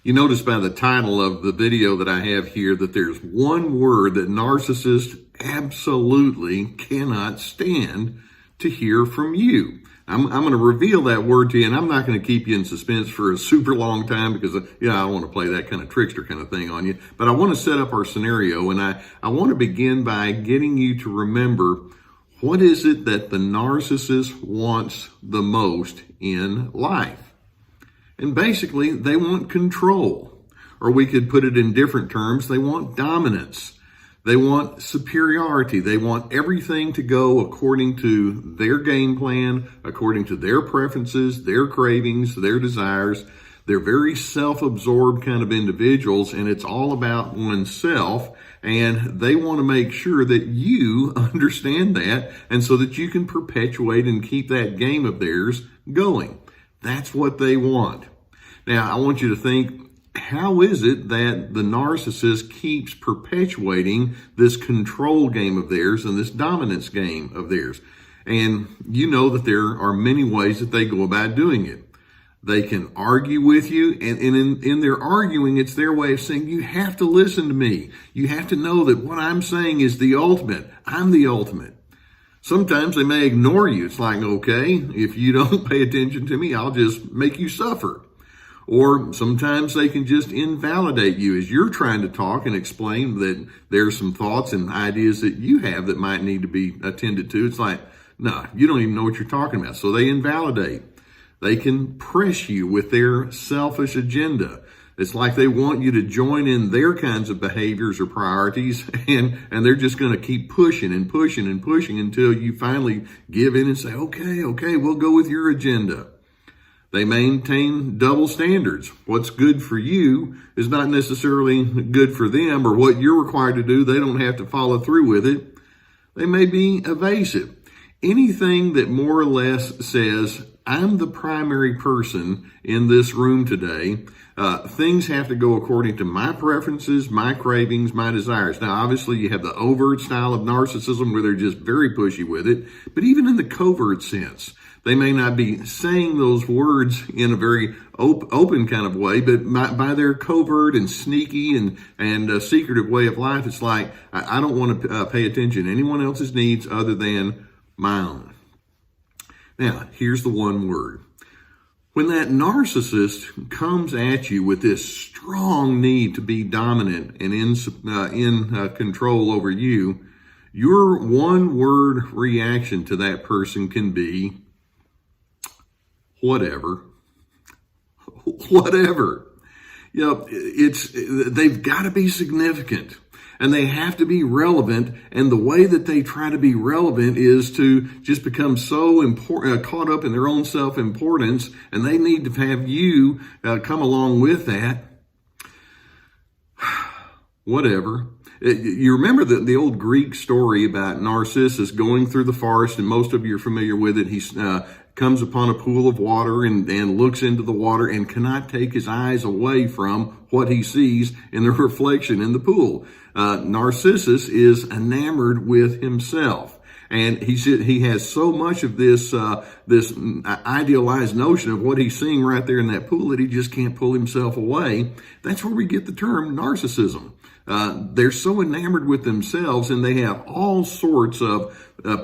You notice by the title of the video that I have here that there's one word that narcissists absolutely cannot stand to hear from you. I'm going to reveal that word to you, and I'm not going to keep you in suspense for a super long time because, I don't want to play that kind of trickster kind of thing on you. But I want to set up our scenario, and I want to begin by getting you to remember what is it that the narcissist wants the most in life. And basically, they want control. Or we could put it in different terms, they want dominance. They want superiority. They want everything to go according to their game plan, according to their preferences, their cravings, their desires. They're very self-absorbed kind of individuals, and it's all about oneself. And they want to make sure that you understand that, and so that you can perpetuate and keep that game of theirs going. That's what they want. Now, I want you to think, how is it that the narcissist keeps perpetuating this control game of theirs and this dominance game of theirs? And you know that there are many ways that they go about doing it. They can argue with you, and in their arguing, it's their way of saying, you have to listen to me. You have to know that what I'm saying is the ultimate. I'm the ultimate. Sometimes they may ignore you. It's like, okay, if you don't pay attention to me, I'll just make you suffer. Or sometimes they can just invalidate you as you're trying to talk and explain that there's some thoughts and ideas that you have that might need to be attended to. It's like, no, you don't even know what you're talking about. So they invalidate. They can press you with their selfish agenda. It's like they want you to join in their kinds of behaviors or priorities, and they're just going to keep pushing and pushing and pushing until you finally give in and say, okay, we'll go with your agenda. They maintain double standards. What's good for you is not necessarily good for them, or what you're required to do, they don't have to follow through with it. They may be evasive. Anything that more or less says, I'm the primary person in this room today. Things have to go according to my preferences, my cravings, my desires. Now, obviously, you have the overt style of narcissism where they're just very pushy with it. But even in the covert sense, they may not be saying those words in a very open kind of way, but by their covert and sneaky and secretive way of life, it's like, I don't want to pay attention to anyone else's needs other than my own. Now, here's the one word. When that narcissist comes at you with this strong need to be dominant and in control over you, your one word reaction to that person can be, whatever. Whatever. They've got to be significant. And they have to be relevant, and the way that they try to be relevant is to just become so caught up in their own self-importance, and they need to have you come along with that. Whatever. You remember the old Greek story about Narcissus going through the forest, and most of you are familiar with it. He comes upon a pool of water and looks into the water and cannot take his eyes away from what he sees in the reflection in the pool. Narcissus is enamored with himself. And he has so much of this idealized notion of what he's seeing right there in that pool that he just can't pull himself away. That's where we get the term narcissism. They're so enamored with themselves, and they have all sorts of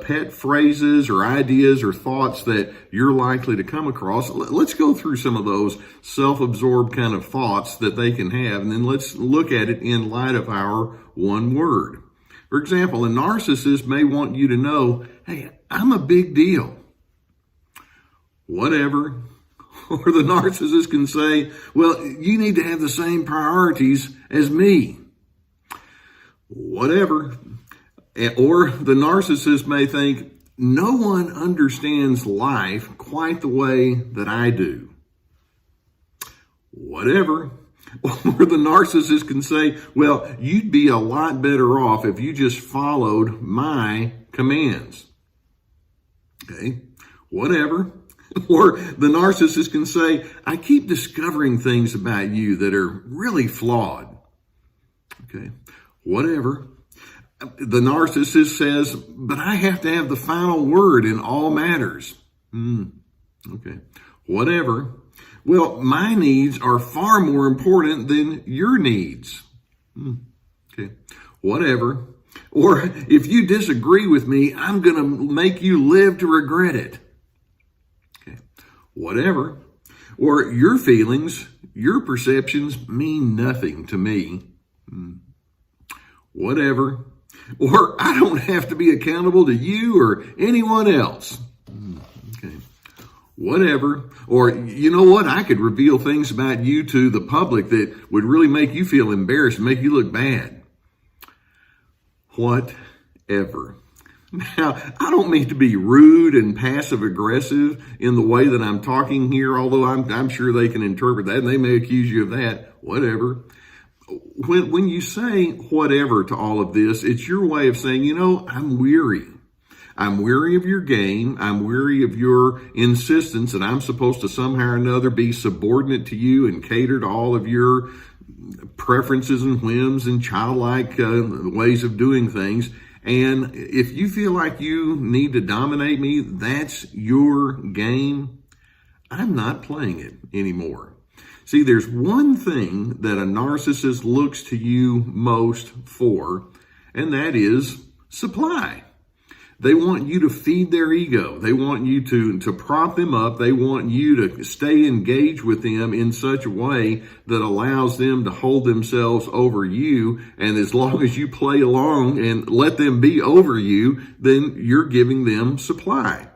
pet phrases or ideas or thoughts that you're likely to come across. Let's go through some of those self-absorbed kind of thoughts that they can have, and then let's look at it in light of our one word. For example, a narcissist may want you to know, hey, I'm a big deal. Whatever. Or the narcissist can say, well, you need to have the same priorities as me. Whatever. Or the narcissist may think, no one understands life quite the way that I do. Whatever. Or the narcissist can say, well, you'd be a lot better off if you just followed my commands. Okay, whatever. Or the narcissist can say, I keep discovering things about you that are really flawed. Okay, whatever. The narcissist says, but I have to have the final word in all matters. Okay, whatever. Well, my needs are far more important than your needs. Okay, whatever. Or if you disagree with me, I'm going to make you live to regret it. Okay, whatever. Or your feelings, your perceptions mean nothing to me. Whatever. Or I don't have to be accountable to you or anyone else. Okay. Whatever. Or, you know what? I could reveal things about you to the public that would really make you feel embarrassed and make you look bad. Whatever. Now, I don't mean to be rude and passive aggressive in the way that I'm talking here, although I'm sure they can interpret that and they may accuse you of that. Whatever. When you say whatever to all of this, it's your way of saying, you know, I'm weary. I'm weary of your game. I'm weary of your insistence that I'm supposed to somehow or another be subordinate to you and cater to all of your preferences and whims and childlike ways of doing things. And if you feel like you need to dominate me, that's your game. I'm not playing it anymore. See, there's one thing that a narcissist looks to you most for, and that is supply. They want you to feed their ego. They want you to prop them up. They want you to stay engaged with them in such a way that allows them to hold themselves over you. And as long as you play along and let them be over you, then you're giving them supply.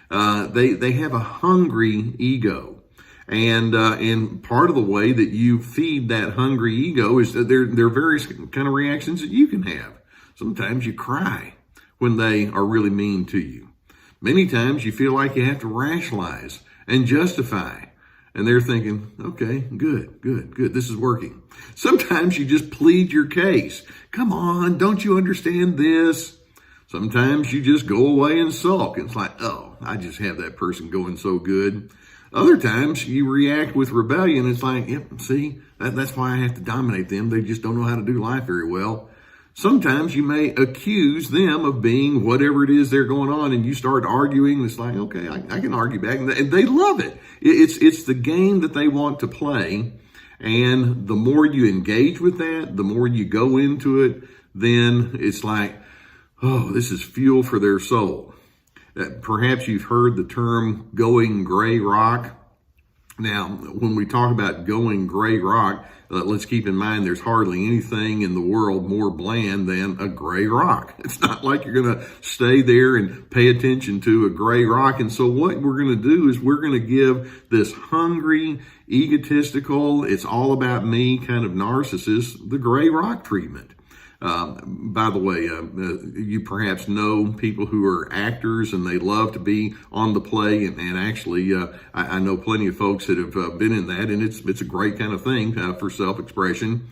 They have a hungry ego. And part of the way that you feed that hungry ego is that there are various kind of reactions that you can have. Sometimes you cry when they are really mean to you. Many times you feel like you have to rationalize and justify. And they're thinking, okay, good. This is working. Sometimes you just plead your case. Come on, don't you understand this? Sometimes you just go away and sulk. It's like, oh, I just have that person going so good. Other times you react with rebellion. It's like, yep, see, that's why I have to dominate them. They just don't know how to do life very well. Sometimes you may accuse them of being whatever it is they're going on, and you start arguing. It's like, okay, I can argue back, and they love it. It's the game that they want to play, and the more you engage with that, the more you go into it, then it's like, oh, this is fuel for their soul. Perhaps you've heard the term going gray rock. Now, when we talk about going gray rock, let's keep in mind there's hardly anything in the world more bland than a gray rock. It's not like you're going to stay there and pay attention to a gray rock. And so what we're going to do is we're going to give this hungry, egotistical, it's all about me kind of narcissist the gray rock treatment. By the way, you perhaps know people who are actors and they love to be on the play. And actually, I know plenty of folks that have been in that, and it's a great kind of thing for self-expression.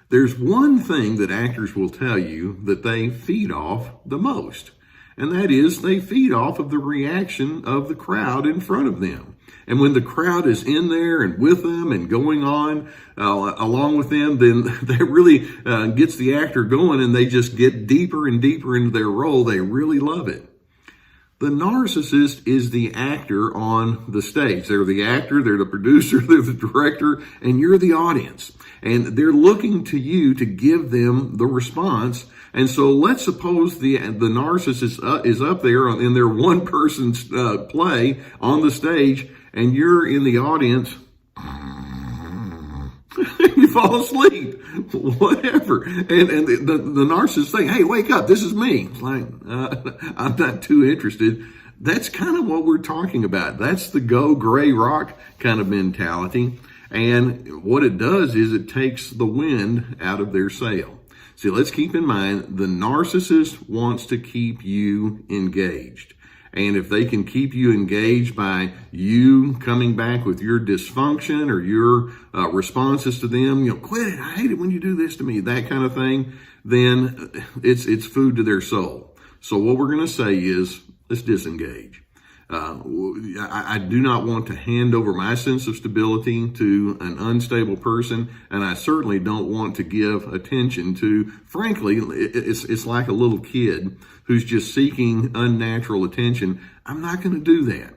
There's one thing that actors will tell you that they feed off the most, and that is they feed off of the reaction of the crowd in front of them. And when the crowd is in there and with them and going on along with them, then that really gets the actor going, and they just get deeper and deeper into their role. They really love it. The narcissist is the actor on the stage. They're the actor, they're the producer, they're the director, and you're the audience. And they're looking to you to give them the response. And so let's suppose the narcissist is up there in their one person's play on the stage, and you're in the audience. You fall asleep, whatever. And the narcissist saying, hey, wake up, this is me. It's like, I'm not too interested. That's kind of what we're talking about. That's the go gray rock kind of mentality. And what it does is it takes the wind out of their sail. See, let's keep in mind, the narcissist wants to keep you engaged. And if they can keep you engaged by you coming back with your dysfunction or your responses to them, quit it, I hate it when you do this to me, that kind of thing, then it's food to their soul. So what we're going to say is, let's disengage. I do not want to hand over my sense of stability to an unstable person, and I certainly don't want to give attention to, frankly, it's like a little kid who's just seeking unnatural attention. I'm not going to do that.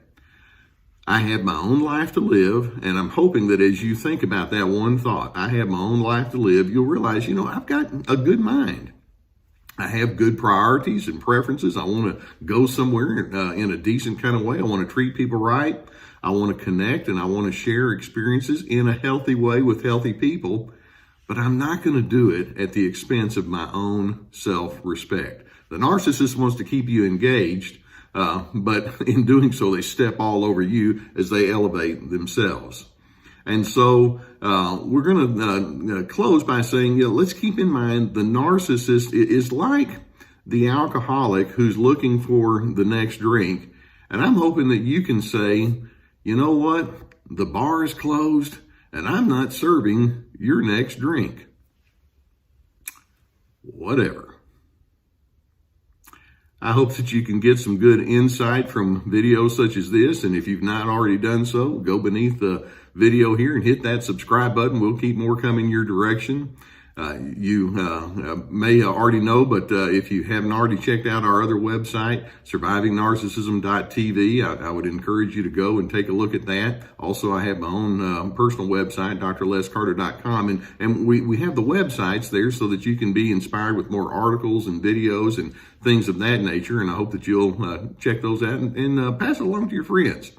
I have my own life to live, and I'm hoping that as you think about that one thought, I have my own life to live, you'll realize, I've got a good mind. I have good priorities and preferences. I want to go somewhere in a decent kind of way. I want to treat people right. I want to connect, and I want to share experiences in a healthy way with healthy people. But I'm not going to do it at the expense of my own self-respect. The narcissist wants to keep you engaged, but in doing so, they step all over you as they elevate themselves. And so we're going to close by saying, let's keep in mind the narcissist is like the alcoholic who's looking for the next drink. And I'm hoping that you can say, you know what? The bar is closed and I'm not serving your next drink. Whatever. I hope that you can get some good insight from videos such as this. And if you've not already done so, go beneath the video here and hit that subscribe button. We'll keep more coming your direction. You may already know, but if you haven't already checked out our other website, survivingnarcissism.tv, I would encourage you to go and take a look at that. Also, I have my own personal website, drlescarter.com, and we have the websites there so that you can be inspired with more articles and videos and things of that nature, and I hope that you'll check those out and pass it along to your friends.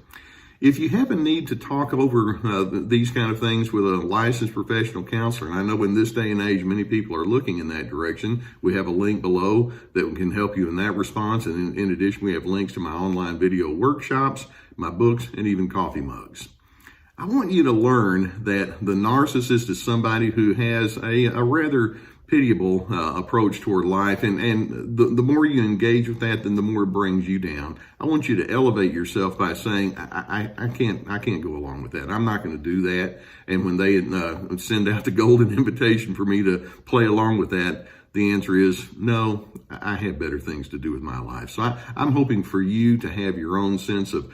If you have a need to talk over these kind of things with a licensed professional counselor, and I know in this day and age, many people are looking in that direction, we have a link below that can help you in that response. And in addition, we have links to my online video workshops, my books, and even coffee mugs. I want you to learn that the narcissist is somebody who has a rather pitiable approach toward life, and the more you engage with that, then the more it brings you down. I want you to elevate yourself by saying, I can't go along with that. I'm not going to do that. And when they send out the golden invitation for me to play along with that, the answer is no. I have better things to do with my life. So I'm hoping for you to have your own sense of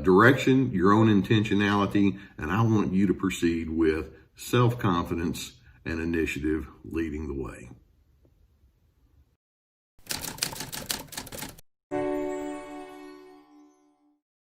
direction, your own intentionality, and I want you to proceed with self-confidence and initiative leading the way.